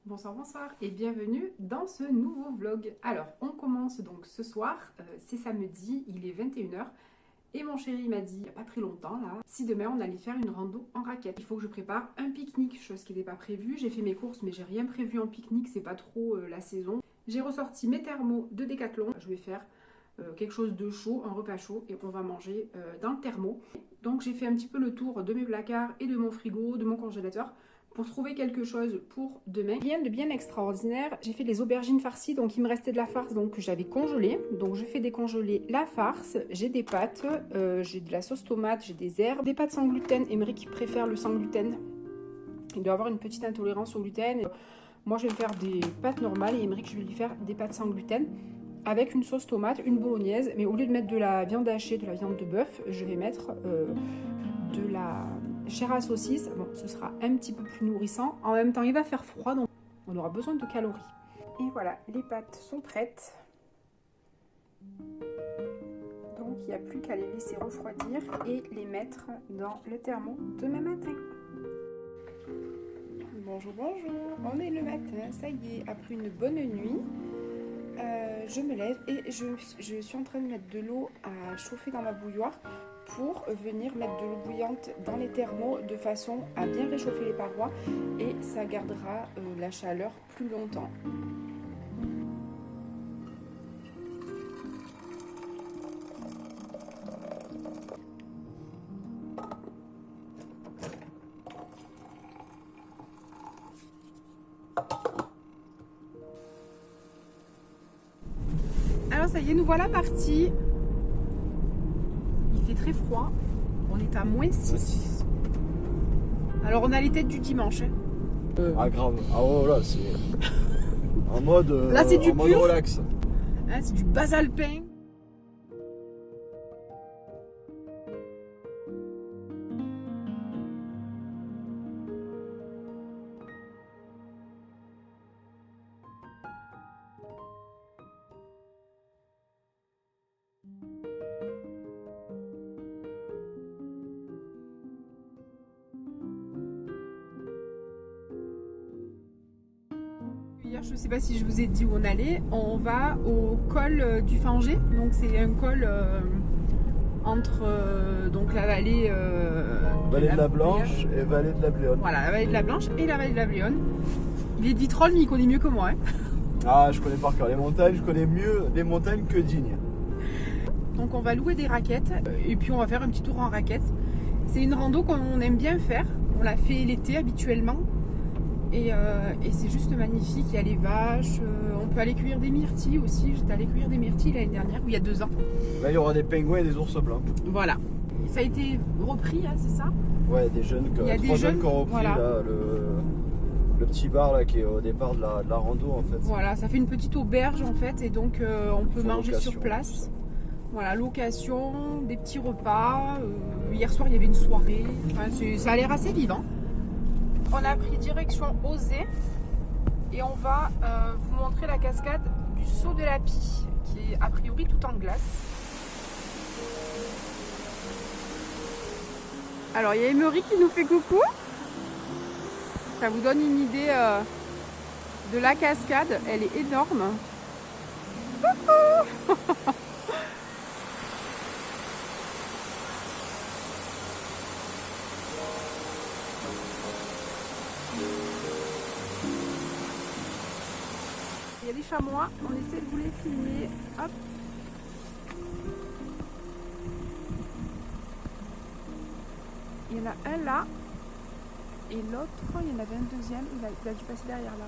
Bonsoir, bonsoir et bienvenue dans ce nouveau vlog. Alors, on commence donc ce soir, c'est samedi, il est 21h et mon chéri m'a dit il n'y a pas très longtemps là, si demain on allait faire une rando en raquette. Il faut que je prépare un pique-nique, chose qui n'était pas prévue. J'ai fait mes courses mais j'ai rien prévu en pique-nique, c'est pas trop la saison. J'ai ressorti mes thermos de Décathlon. Je vais faire quelque chose de chaud, un repas chaud et on va manger dans le thermo. Donc j'ai fait un petit peu le tour de mes placards et de mon frigo, de mon congélateur pour trouver quelque chose pour demain. Rien de bien extraordinaire. J'ai fait les aubergines farcies, donc il me restait de la farce, donc j'avais congelé. Donc je fais décongeler la farce. J'ai des pâtes, j'ai de la sauce tomate, j'ai des herbes, des pâtes sans gluten. Émeric préfère le sans gluten. Il doit avoir une petite intolérance au gluten. Moi je vais me faire des pâtes normales et Émeric je vais lui faire des pâtes sans gluten avec une sauce tomate, une bolognaise. Mais au lieu de mettre de la viande hachée, de la viande de bœuf, je vais mettre de la chair à saucisse. Bon, ce sera un petit peu plus nourrissant. En même temps, il va faire froid, donc on aura besoin de calories. Et voilà, les pâtes sont prêtes. Donc, il n'y a plus qu'à les laisser refroidir et les mettre dans le thermo demain matin. Bonjour, bonjour. On est le matin, ça y est, après une bonne nuit. Je me lève et je suis en train de mettre de l'eau à chauffer dans ma bouilloire pour venir mettre de l'eau bouillante dans les thermos de façon à bien réchauffer les parois et ça gardera la chaleur plus longtemps. Alors ça y est, nous voilà partis. Il fait très froid. On est à -6. Alors on a les têtes du dimanche. Ah grave. Ah oh là c'est en mode là c'est du pur relax. Hein, c'est du basalpin. Hier, je ne sais pas si je vous ai dit où on allait. On va au col du Fanger. Donc c'est un col entre donc la vallée Vallée de la Blanche et vallée de la Bléone. Voilà, la vallée de la Blanche et la vallée de la Bléone. Il est de Vitrolles, mais il connaît mieux que moi. Hein. Ah, je connais par cœur les montagnes, je connais mieux les montagnes que Digne. Donc on va louer des raquettes et puis on va faire un petit tour en raquette. C'est une rando qu'on aime bien faire. On la fait l'été habituellement. Et c'est juste magnifique, il y a les vaches, on peut aller cueillir des myrtilles aussi. J'étais allée cueillir des myrtilles l'année dernière, ou il y a 2 ans. Là il y aura des pingouins et des ours blancs. Voilà. Ça a été repris, hein, c'est ça? Ouais, des jeunes, il y a 3 jeunes qui ont repris voilà. Là, le petit bar là, qui est au départ de la rando en fait. Voilà, ça fait une petite auberge en fait, et donc on peut manger location, sur place. Voilà, location, des petits repas. Hier soir il y avait une soirée, enfin, ça a l'air assez vivant. On a pris direction Auzé et on va vous montrer la cascade du Saut de la Pie qui est a priori tout en glace. Alors il y a Émeric qui nous fait coucou. Ça vous donne une idée de la cascade, elle est énorme. Coucou. Il y a des chamois, on essaie de vous les filmer. Hop. Il y en a un là. Et l'autre, il y en avait un deuxième, il a dû passer derrière là.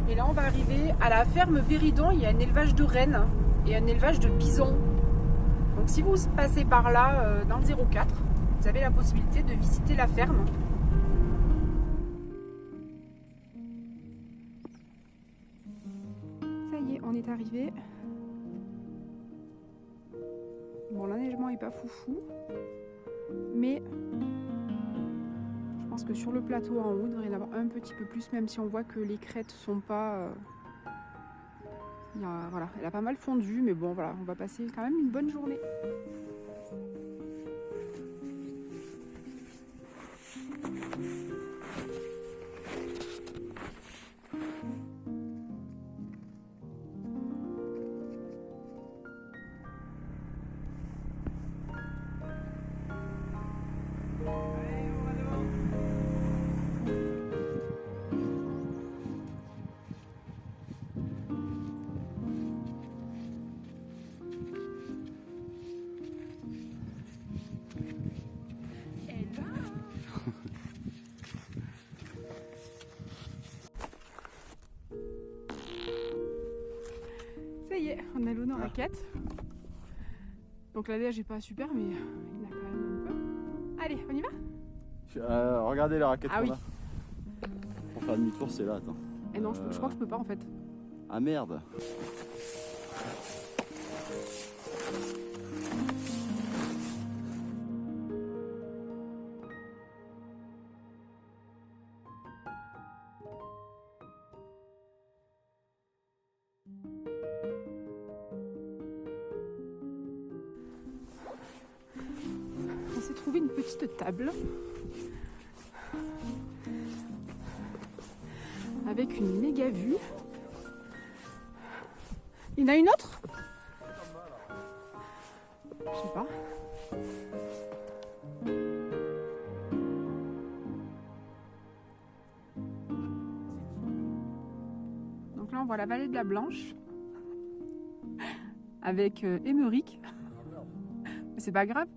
Et là on va arriver à la ferme Véridon, il y a un élevage de rennes et un élevage de bisons. Donc si vous passez par là dans le 04, vous avez la possibilité de visiter la ferme. Ça y est, on est arrivé. Bon, l'enneigement est pas foufou, mais je pense que sur le plateau en haut, il devrait y en avoir un petit peu plus, même si on voit que les crêtes sont pas... voilà, elle a pas mal fondu, mais bon, voilà, on va passer quand même une bonne journée. On a l'eau nos raquettes. Donc la neige n'est pas super, mais il y en a quand même un peu. Allez, on y va? Regardez les raquettes Ah qu'on oui. a. Pour faire demi-tour, c'est là, attends. Et non, je crois que je peux pas en fait. Ah merde. On s'est trouvé une petite table avec une méga vue. Il y en a une autre? Je sais pas. Donc là on voit la vallée de la Blanche avec Émeric. Mais c'est pas grave.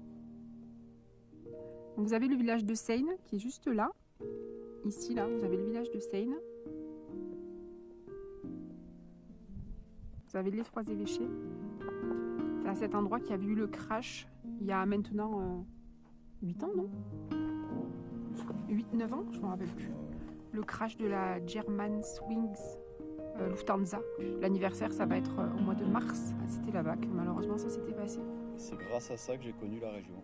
Donc vous avez le village de Seine qui est juste là. Ici, là, vous avez le village de Seine. Vous avez les trois évêchés. C'est à cet endroit qu'il y avait eu le crash il y a maintenant 8 ans, non 8-9 ans, je ne me rappelle plus. Le crash de la Germanwings Lufthansa. L'anniversaire, ça va être au mois de mars. C'était là-bas que malheureusement ça s'était passé. C'est grâce à ça que j'ai connu la région.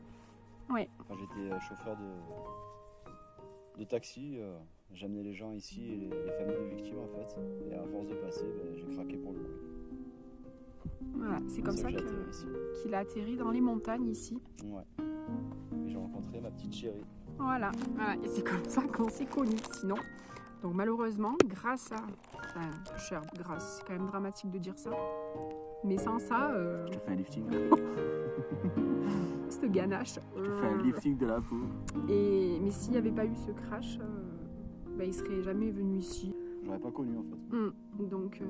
Ouais. Quand j'étais chauffeur de taxi, j'amenais les gens ici et les familles de victimes en fait. Et à force de passer, j'ai craqué pour le coup. Voilà, c'est comme ça que j'ai atterri ici. qu'il a atterri dans les montagnes ici. Ouais. Et j'ai rencontré ma petite chérie. Voilà, et c'est comme ça qu'on s'est connus. Sinon, donc malheureusement, grâce à... Enfin, grâce, c'est quand même dramatique de dire ça. Mais sans ça... Je te fais un lifting. Cette ganache. Je te fais un lifting de la peau. Mais s'il n'y avait pas eu ce crash, il serait jamais venu ici. J'aurais pas connu en fait. Donc,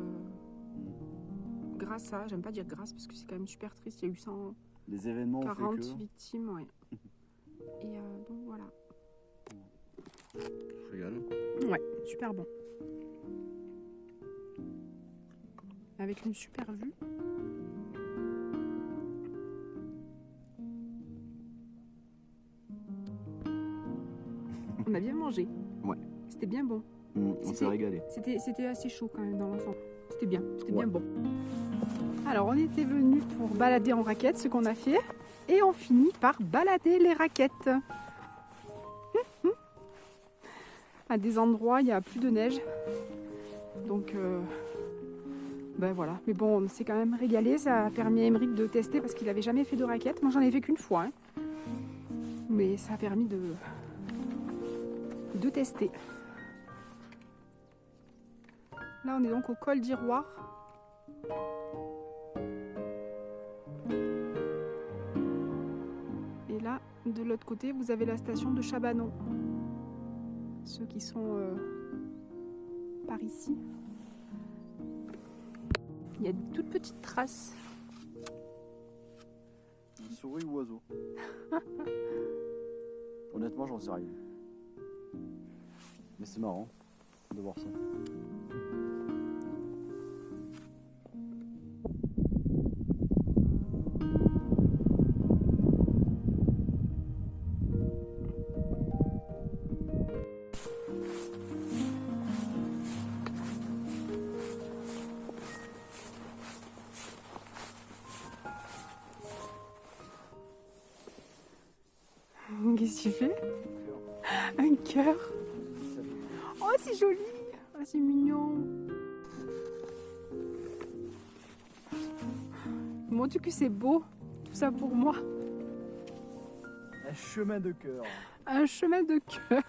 grâce à... J'aime pas dire grâce parce que c'est quand même super triste. Il y a eu 140 Les événements ont fait que... victimes, ouais. Et donc voilà. Je régale. Ouais, super bon. Avec une super vue. On a bien mangé. Ouais. C'était bien bon. On s'est régalé. C'était assez chaud quand même dans l'ensemble. C'était bien, bien bon. Alors on était venus pour balader en raquette, ce qu'on a fait. Et on finit par balader les raquettes. À des endroits, il n'y a plus de neige. Donc, voilà. Mais bon, on s'est quand même régalé. Ça a permis à Émeric de tester parce qu'il n'avait jamais fait de raquette. Moi, j'en ai fait qu'une fois. Hein. Mais ça a permis de tester. Là, on est donc au col d'Iroir. Et là, de l'autre côté, vous avez la station de Chabanon. Ceux qui sont par ici. Il y a de toutes petites traces. Souris ou oiseau? Honnêtement, j'en sais rien. Mais c'est marrant de voir ça. Qu'est-ce que tu fais? Un cœur. Oh, c'est joli. Oh, c'est mignon. Mon Dieu que c'est beau. Tout ça pour moi. Un chemin de cœur. Un chemin de cœur.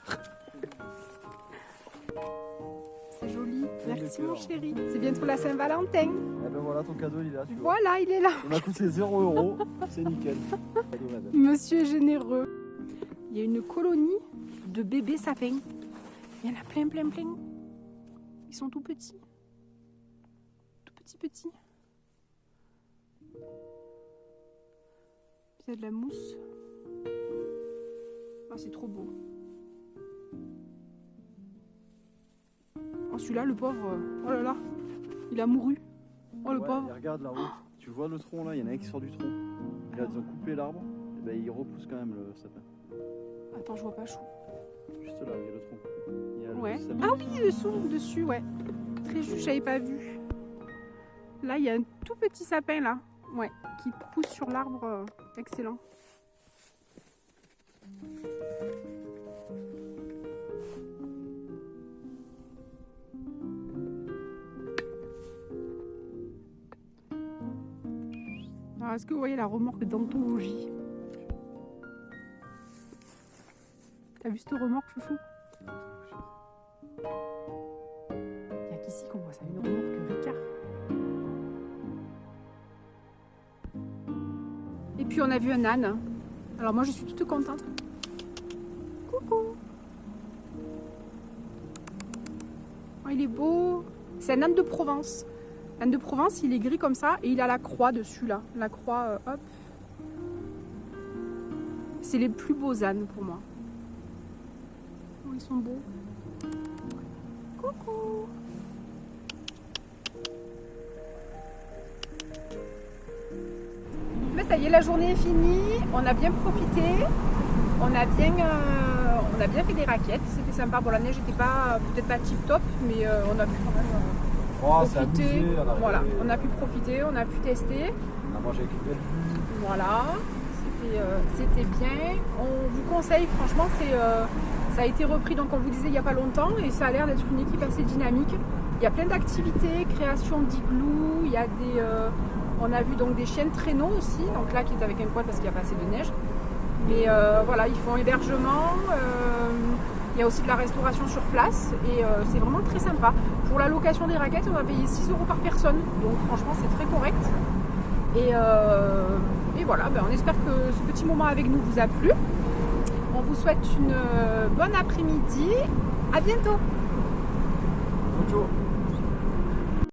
C'est joli. Merci mon chéri. C'est bientôt la Saint-Valentin. Et ben voilà, ton cadeau il est là. Tu vois. Voilà, il est là. Il m'a coûté 0 €. C'est nickel. Cadeau, madame. Monsieur est généreux. Il y a une colonie de bébés sapins. Il y en a plein, plein, plein. Ils sont tout petits. Tout petits, petits. Puis il y a de la mousse. Ah, c'est trop beau. Oh, celui-là, le pauvre. Oh là là. Il a mouru. Oh, le pauvre. Et regarde là-haut. tu vois le tronc là, il y en a un qui sort du tronc. Et là, ils ont coupé l'arbre, et ben il repousse quand même le sapin. Attends, je vois pas chou. Juste là, il y a le tronc coupé. Il y a le Ouais. sapin Ah qui oui, sort. dessus, ouais. Très juste, j'avais pas vu. Là, il y a un tout petit sapin là, ouais, qui pousse sur l'arbre. Excellent. Alors, est-ce que vous voyez la remorque d'anthologie? T'as vu cette remorque, chouchou? Il n'y a qu'ici qu'on voit ça, une remorque Ricard. Et puis on a vu un âne. Alors moi je suis toute contente. Coucou! Oh, il est beau. C'est un âne de Provence. L'âne de Provence, il est gris comme ça et il a la croix dessus là. La croix, hop. C'est les plus beaux ânes pour moi. Oh, ils sont beaux. Coucou! Mais ça y est, la journée est finie. On a bien profité. On a bien fait des raquettes. C'était sympa. Bon, la neige n'était pas peut-être pas tip top, mais on a pu quand même profiter. Voilà, on a pu profiter, on a pu tester. On a mangé avec une belle vue. Voilà, c'était bien. On vous conseille, franchement, ça a été repris, donc on vous disait il n'y a pas longtemps, et ça a l'air d'être une équipe assez dynamique. Il y a plein d'activités, création d'igloo, il y a on a vu donc des chiens de traîneau aussi, donc là qui est avec un quad parce qu'il n'y a pas assez de neige. Mais voilà, ils font hébergement, il y a aussi de la restauration sur place, et c'est vraiment très sympa. Pour la location des raquettes, on va payer 6 € par personne, donc franchement c'est très correct. Et voilà, on espère que ce petit moment avec nous vous a plu. On vous souhaite une bonne après-midi. À bientôt. Bonjour.